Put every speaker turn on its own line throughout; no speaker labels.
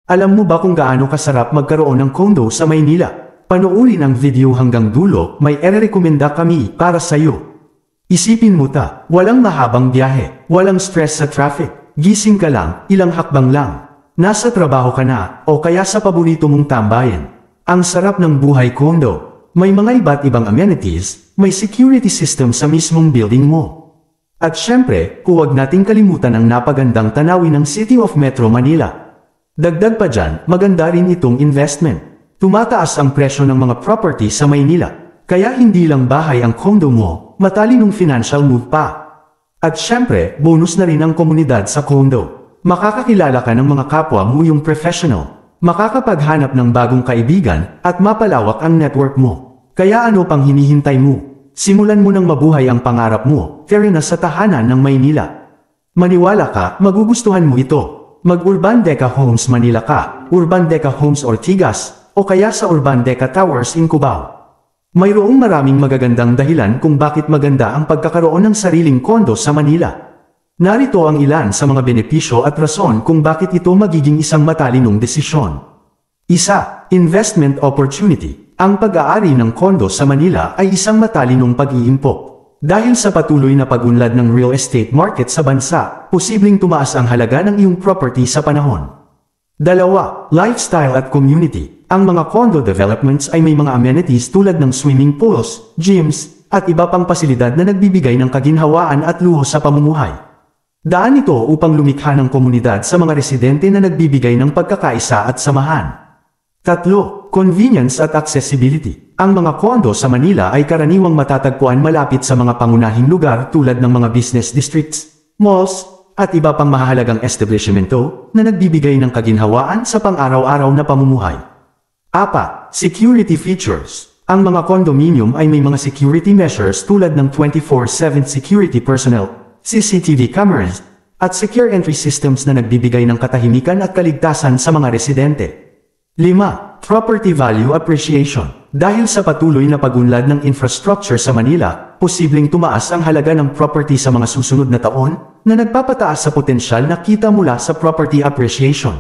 Alam mo ba kung gaano kasarap magkaroon ng condo sa Maynila? Panoorin ang video hanggang dulo, may erekomenda kami para sa iyo. Isipin mo walang mahabang biyahe, walang stress sa traffic, gising ka lang, ilang hakbang lang. Nasa trabaho ka na, o kaya sa paborito mong tambayan. Ang sarap ng buhay condo. May mga iba't ibang amenities, may security system sa mismong building mo. At syempre, huwag nating kalimutan ang napagandang tanawin ng City of Metro Manila. Dagdag pa dyan, maganda rin itong investment. Tumataas ang presyo ng mga property sa Maynila, kaya hindi lang bahay ang condo mo, matalinong financial move pa. At syempre, bonus na rin ang komunidad sa condo. Makakakilala ka ng mga kapwa mo yung professional, makakapaghanap ng bagong kaibigan, at mapalawak ang network mo. Kaya ano pang hinihintay mo? Simulan mo nang mabuhay ang pangarap mo, fair na sa tahanan ng Maynila. Maniwala ka, magugustuhan mo ito. Mag-Urban Deca Homes Manila ka, Urban Deca Homes Ortigas, o kaya sa Urban Deca Towers in Cubao. Mayroong maraming magagandang dahilan kung bakit maganda ang pagkakaroon ng sariling kondo sa Manila. Narito ang ilan sa mga benepisyo at rason kung bakit ito magiging isang matalinong desisyon. Isa, investment opportunity. Ang pag-aari ng kondo sa Manila ay isang matalinong pag-iimpok. Dahil sa patuloy na pag-unlad ng real estate market sa bansa, posibleng tumaas ang halaga ng iyong property sa panahon. Dalawa, lifestyle at community. Ang mga condo developments ay may mga amenities tulad ng swimming pools, gyms, at iba pang pasilidad na nagbibigay ng kaginhawaan at luho sa pamumuhay. Daan ito upang lumikha ng komunidad sa mga residente na nagbibigay ng pagkakaisa at samahan. Tatlo, convenience at accessibility. Ang mga kondo sa Manila ay karaniwang matatagpuan malapit sa mga pangunahing lugar tulad ng mga business districts, malls, at iba pang mahahalagang establishmento na nagbibigay ng kaginhawaan sa pang-araw-araw na pamumuhay. Apat, security features. Ang mga condominium ay may mga security measures tulad ng 24/7 security personnel, CCTV cameras, at secure entry systems na nagbibigay ng katahimikan at kaligtasan sa mga residente. 5. Property value appreciation. Dahil sa patuloy na pag-unlad ng infrastructure sa Manila, posibleng tumaas ang halaga ng property sa mga susunod na taon, na nagpapataas sa potensyal na kita mula sa property appreciation.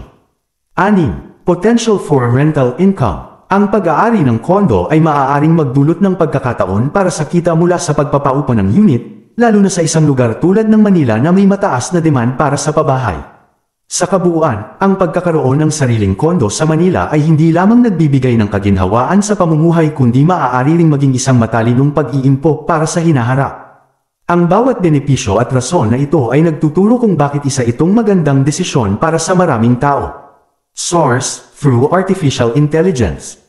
6. Potential for rental income. Ang pag-aari ng kondo ay maaaring magdulot ng pagkakataon para sa kita mula sa pagpapaupo ng unit, lalo na sa isang lugar tulad ng Manila na may mataas na demand para sa pabahay. Sa kabuuan, ang pagkakaroon ng sariling kondo sa Manila ay hindi lamang nagbibigay ng kaginhawaan sa pamumuhay kundi maaari ring maging isang matalinong pag-iimpok para sa hinaharap. Ang bawat benepisyo at rason na ito ay nagtuturo kung bakit isa itong magandang desisyon para sa maraming tao. Source: through artificial intelligence.